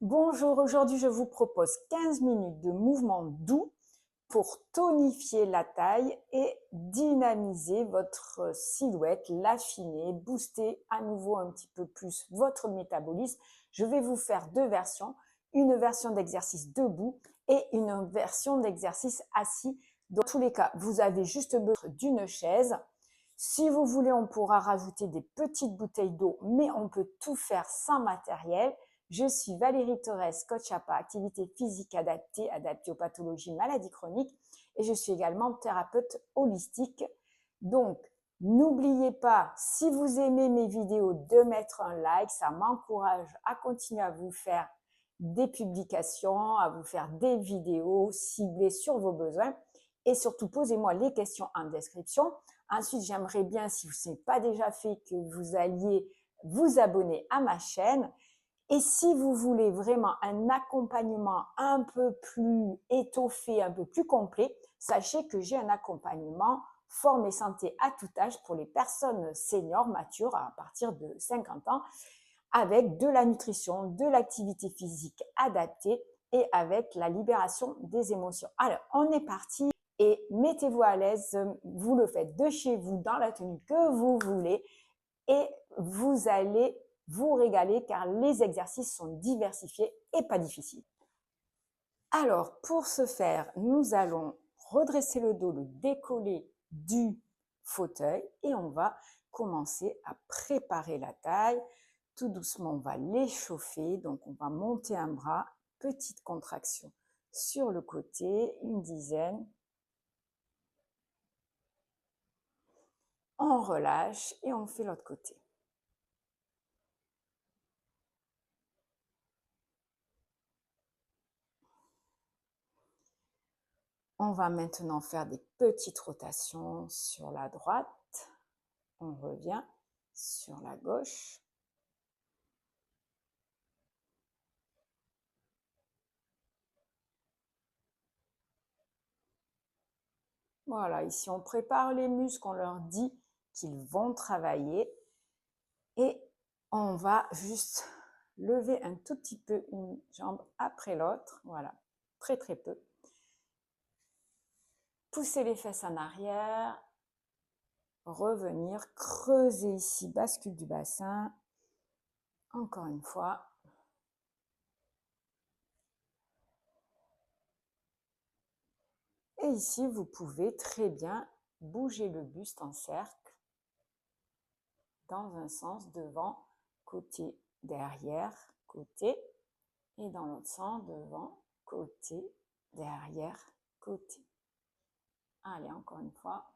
Bonjour, aujourd'hui je vous propose 15 minutes de mouvement doux pour tonifier la taille et dynamiser votre silhouette, l'affiner, booster à nouveau un petit peu plus votre métabolisme. Je vais vous faire deux versions, une version d'exercice debout et une version d'exercice assis. Dans tous les cas, vous avez juste besoin d'une chaise. Si vous voulez, on pourra rajouter des petites bouteilles d'eau, mais on peut tout faire sans matériel. Je suis Valérie Torres, coach APA, activité physique adaptée aux pathologies, maladies chroniques, et je suis également thérapeute holistique. Donc, n'oubliez pas, si vous aimez mes vidéos, de mettre un like, ça m'encourage à continuer à vous faire des publications, à vous faire des vidéos ciblées sur vos besoins, et surtout posez-moi les questions en description. Ensuite, j'aimerais bien, si ce n'est pas déjà fait, que vous alliez vous abonner à ma chaîne. Et si vous voulez vraiment un accompagnement un peu plus étoffé, un peu plus complet, sachez que j'ai un accompagnement forme et santé à tout âge pour les personnes seniors, matures, à partir de 50 ans, avec de la nutrition, de l'activité physique adaptée et avec la libération des émotions. Alors, on est parti et mettez-vous à l'aise, vous le faites de chez vous, dans la tenue que vous voulez et vous allez vous régaler car les exercices sont diversifiés et pas difficiles. Alors, pour ce faire, nous allons redresser le dos, le décoller du fauteuil et on va commencer à préparer la taille. Tout doucement, on va l'échauffer. Donc, on va monter un bras, petite contraction sur le côté, une dizaine. On relâche et on fait l'autre côté. On va maintenant faire des petites rotations sur la droite. On revient sur la gauche. Voilà, ici on prépare les muscles, on leur dit qu'ils vont travailler. Et on va juste lever un tout petit peu une jambe après l'autre. Voilà, très très peu. Pousser les fesses en arrière. Revenir, creuser ici, bascule du bassin. Encore une fois. Et ici, vous pouvez très bien bouger le buste en cercle. Dans un sens, devant, côté, derrière, côté. Et dans l'autre sens, devant, côté, derrière, côté. Allez, encore une fois.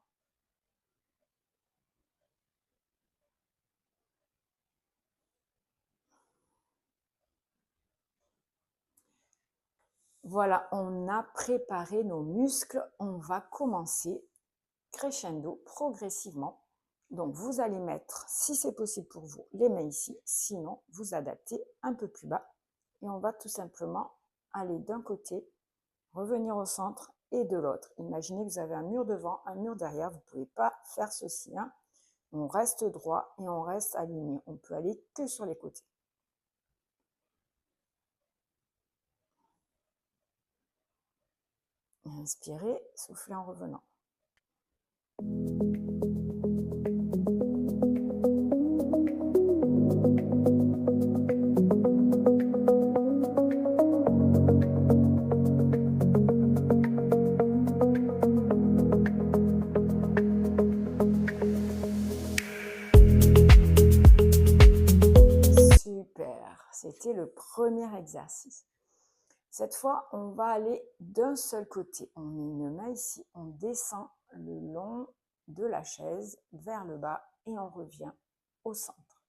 Voilà, on a préparé nos muscles. On va commencer crescendo, progressivement. Donc, vous allez mettre, si c'est possible pour vous, les mains ici. Sinon, vous adaptez un peu plus bas. Et on va tout simplement aller d'un côté, revenir au centre et de l'autre. Imaginez que vous avez un mur devant, un mur derrière. Vous ne pouvez pas faire ceci. Hein. On reste droit et on reste aligné. On peut aller que sur les côtés. Inspirez, soufflez en revenant. Super, c'était le premier exercice. Cette fois, on va aller d'un seul côté. On met une main ici, on descend le long de la chaise vers le bas et on revient au centre.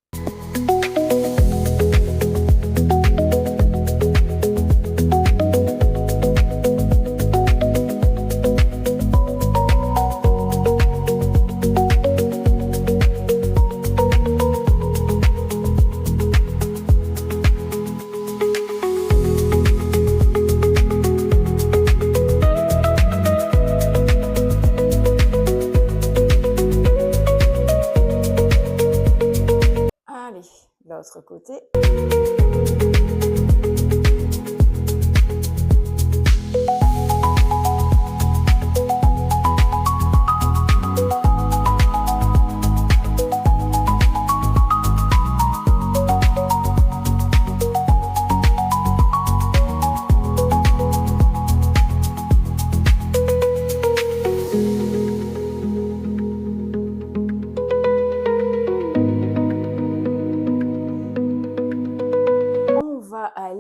L'autre côté.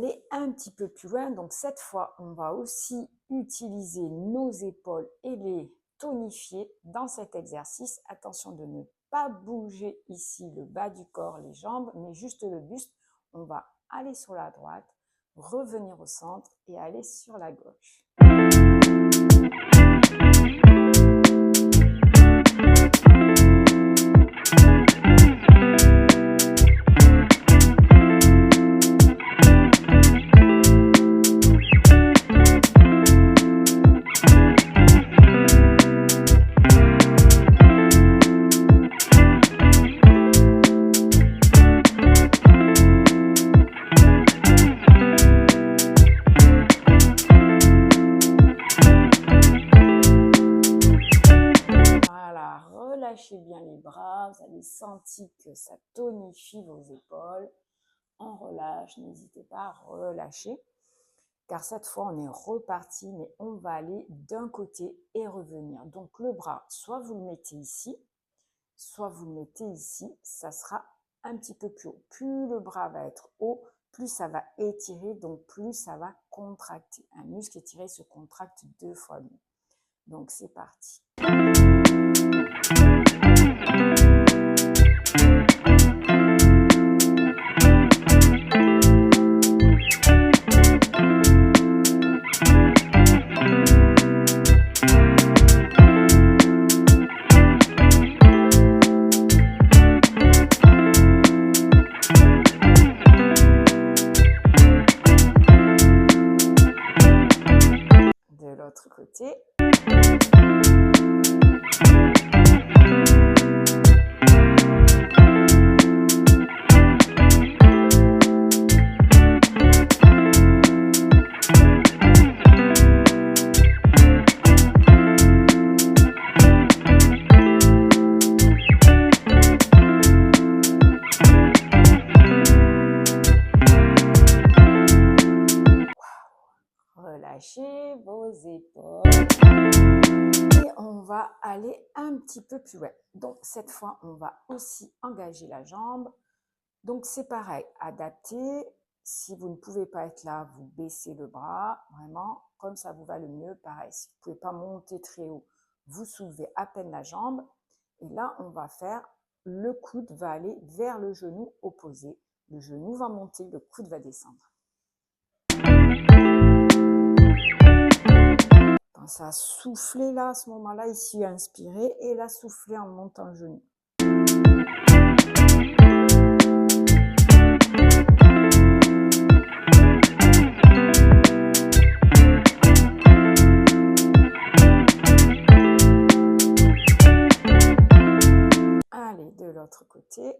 aller un petit peu plus loin. Donc cette fois, on va aussi utiliser nos épaules et les tonifier dans cet exercice. Attention de ne pas bouger ici le bas du corps, les jambes, mais juste le buste. On va aller sur la droite, revenir au centre et aller sur la gauche. Relâchez bien les bras, vous avez senti que ça tonifie vos épaules. On relâche, n'hésitez pas à relâcher, car cette fois on est reparti, mais on va aller d'un côté et revenir. Donc le bras, soit vous le mettez ici, soit vous le mettez ici, ça sera un petit peu plus haut. Plus le bras va être haut, plus ça va étirer, donc plus ça va contracter. Un muscle étiré se contracte 2 fois mieux. Donc c'est parti. De l'autre côté. Relâchez vos épaules et on va aller un petit peu plus loin. Donc cette fois, on va aussi engager la jambe. Donc c'est pareil, adaptez. Si vous ne pouvez pas être là, vous baissez le bras, vraiment, comme ça vous va le mieux. Pareil, si vous ne pouvez pas monter très haut, vous soulevez à peine la jambe. Et là, on va faire, le coude va aller vers le genou opposé. Le genou va monter, le coude va descendre. Pensez à souffler là, à ce moment-là, ici, inspirez, et là, soufflez en montant le genou. Allez, de l'autre côté.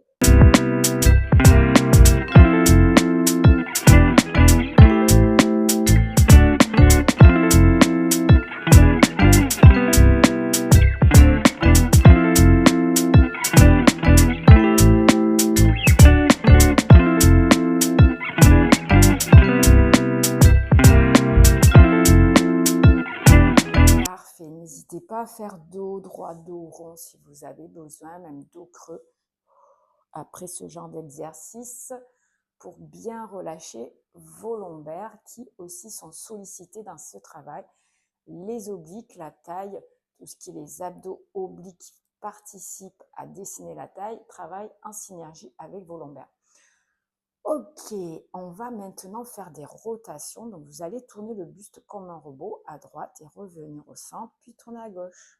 N'hésitez pas à faire dos droit, dos rond si vous avez besoin, même dos creux après ce genre d'exercice pour bien relâcher vos lombaires qui aussi sont sollicités dans ce travail. Les obliques, la taille, tout ce qui est les abdos obliques participent à dessiner la taille, travaillent en synergie avec vos lombaires. Ok, on va maintenant faire des rotations. Donc, vous allez tourner le buste comme un robot à droite et revenir au centre, puis tourner à gauche.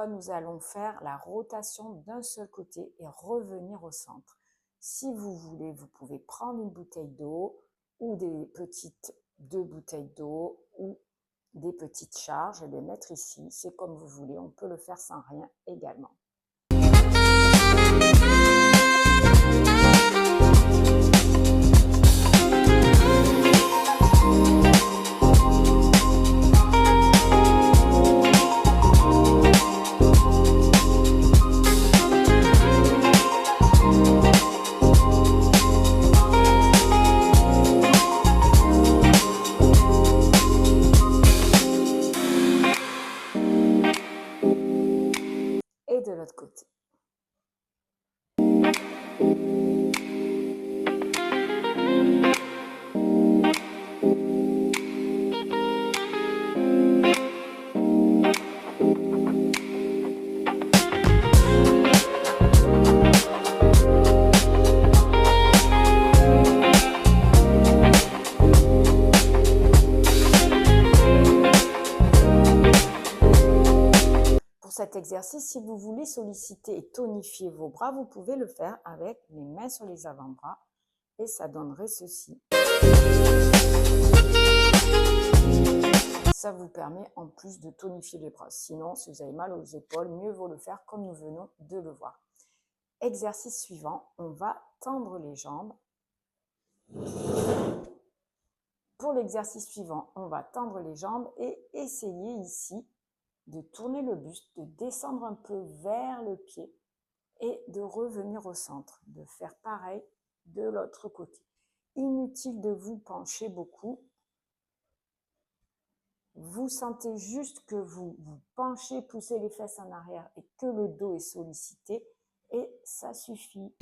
fois, nous allons faire la rotation d'un seul côté et revenir au centre. Si vous voulez, vous pouvez prendre une bouteille d'eau ou des petites 2 bouteilles d'eau ou des petites charges et les mettre ici. C'est comme vous voulez, on peut le faire sans rien également. Et de l'autre côté. Pour cet exercice, si vous voulez solliciter et tonifier vos bras, vous pouvez le faire avec les mains sur les avant-bras et ça donnerait ceci. Ça vous permet en plus de tonifier les bras. Sinon, si vous avez mal aux épaules, mieux vaut le faire comme nous venons de le voir. Exercice suivant, on va tendre les jambes. Pour l'exercice suivant, on va tendre les jambes et essayer ici de tourner le buste, de descendre un peu vers le pied et de revenir au centre, de faire pareil de l'autre côté. Inutile de vous pencher beaucoup. Vous sentez juste que vous vous penchez, poussez les fesses en arrière et que le dos est sollicité et ça suffit.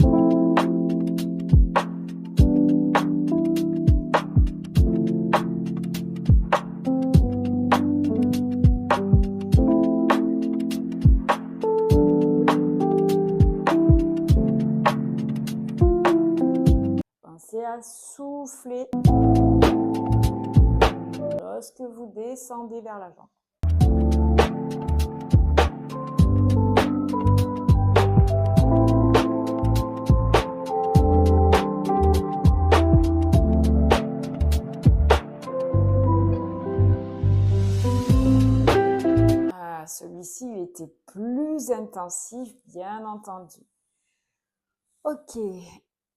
Pensez à souffler lorsque vous descendez vers la jambe. Celui-ci était plus intensif, bien entendu. Ok,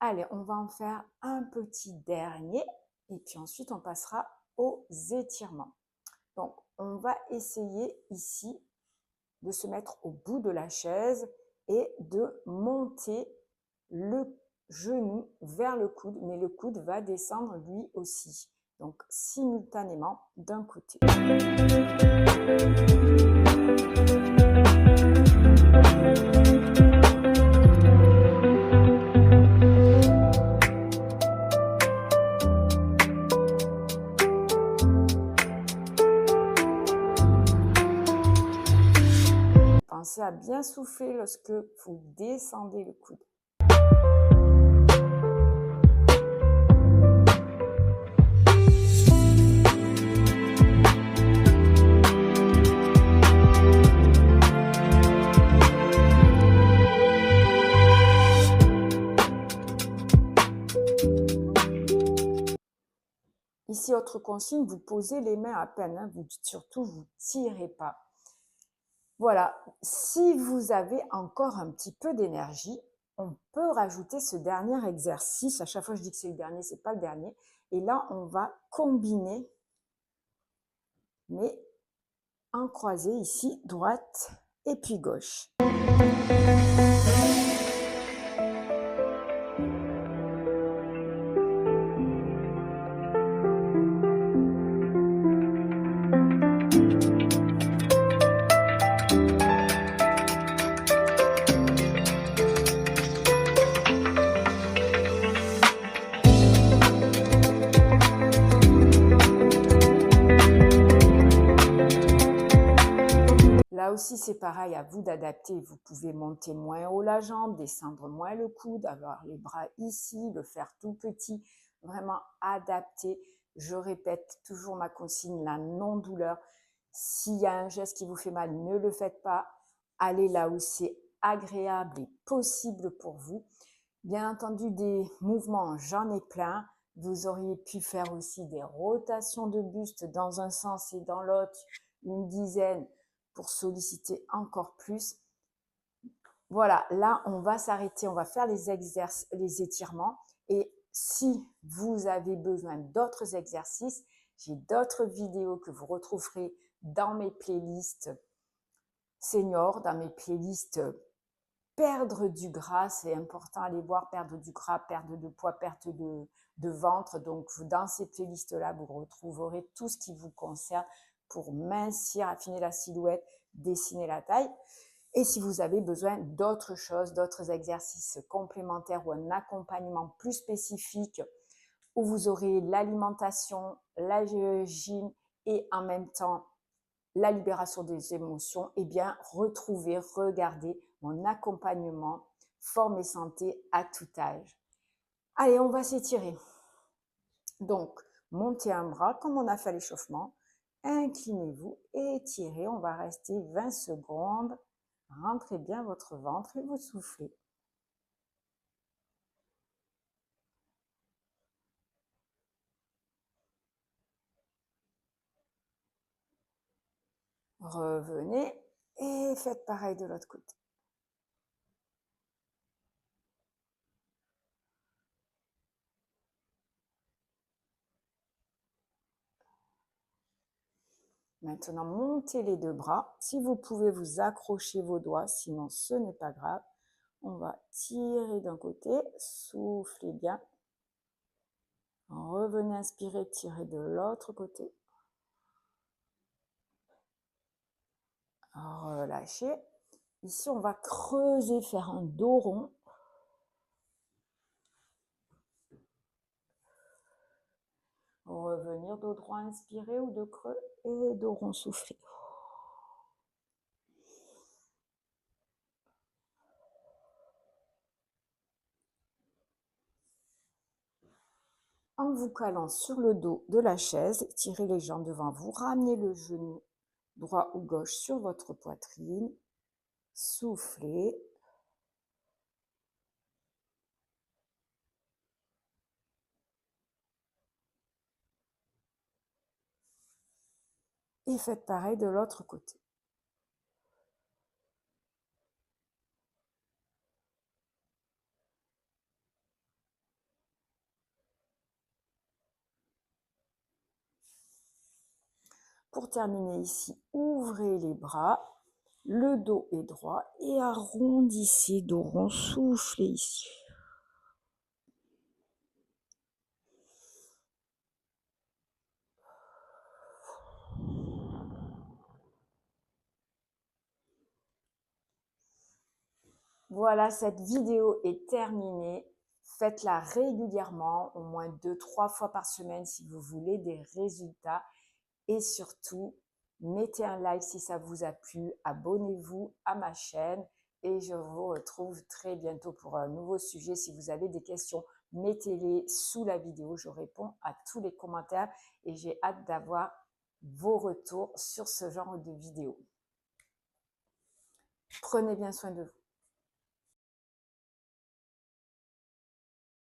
allez, on va en faire un petit dernier et puis ensuite on passera aux étirements. Donc, on va essayer ici de se mettre au bout de la chaise et de monter le genou vers le coude, mais le coude va descendre lui aussi. Donc, simultanément d'un côté. Pensez à bien souffler lorsque vous descendez le coude. Ici, autre consigne, vous posez les mains à peine, hein, vous dites surtout, vous ne tirez pas. Voilà, si vous avez encore un petit peu d'énergie, on peut rajouter ce dernier exercice. À chaque fois, je dis que c'est le dernier, ce n'est pas le dernier. Et là, on va combiner, mais en croisé ici, droite et puis gauche. Là aussi, c'est pareil, à vous d'adapter. Vous pouvez monter moins haut la jambe, descendre moins le coude, avoir les bras ici, le faire tout petit, vraiment adapter. Je répète toujours ma consigne, la non-douleur. S'il y a un geste qui vous fait mal, ne le faites pas. allez là où c'est agréable et possible pour vous. Bien entendu, des mouvements, j'en ai plein. Vous auriez pu faire aussi des rotations de buste dans un sens et dans l'autre, une dizaine pour solliciter encore plus. Voilà, là, on va s'arrêter, on va faire les étirements. Et si vous avez besoin d'autres exercices, j'ai d'autres vidéos que vous retrouverez dans mes playlists seniors, dans mes playlists perdre du gras. C'est important à les voir, perdre du gras, perdre de poids, perte de ventre. Donc, dans ces playlists-là, vous retrouverez tout ce qui vous concerne pour mincir, affiner la silhouette, dessiner la taille. Et si vous avez besoin d'autres choses, d'autres exercices complémentaires ou un accompagnement plus spécifique où vous aurez l'alimentation, la gym et en même temps la libération des émotions, eh bien, retrouvez, regardez mon accompagnement forme et santé à tout âge. Allez, on va s'étirer. Donc, montez un bras comme on a fait l'échauffement. Inclinez-vous et étirez. On va rester 20 secondes. Rentrez bien votre ventre et vous soufflez. Revenez et faites pareil de l'autre côté. Maintenant, montez les deux bras. Si vous pouvez vous accrocher vos doigts, sinon ce n'est pas grave. On va tirer d'un côté, soufflez bien. Revenez inspirer, tirez de l'autre côté. Relâchez. Ici, on va creuser, faire un dos rond. Revenir dos droit, inspirer ou dos creux et dos rond, souffler. En vous calant sur le dos de la chaise, tirez les jambes devant vous, ramenez le genou droit ou gauche sur votre poitrine, soufflez. Et faites pareil de l'autre côté. Pour terminer ici, ouvrez les bras, le dos est droit et arrondissez, dos rond, soufflez ici. Voilà, cette vidéo est terminée. Faites-la régulièrement, au moins 2-3 fois par semaine si vous voulez des résultats. Et surtout, mettez un like si ça vous a plu, abonnez-vous à ma chaîne et je vous retrouve très bientôt pour un nouveau sujet. Si vous avez des questions, mettez-les sous la vidéo. Je réponds à tous les commentaires et j'ai hâte d'avoir vos retours sur ce genre de vidéo. Prenez bien soin de vous.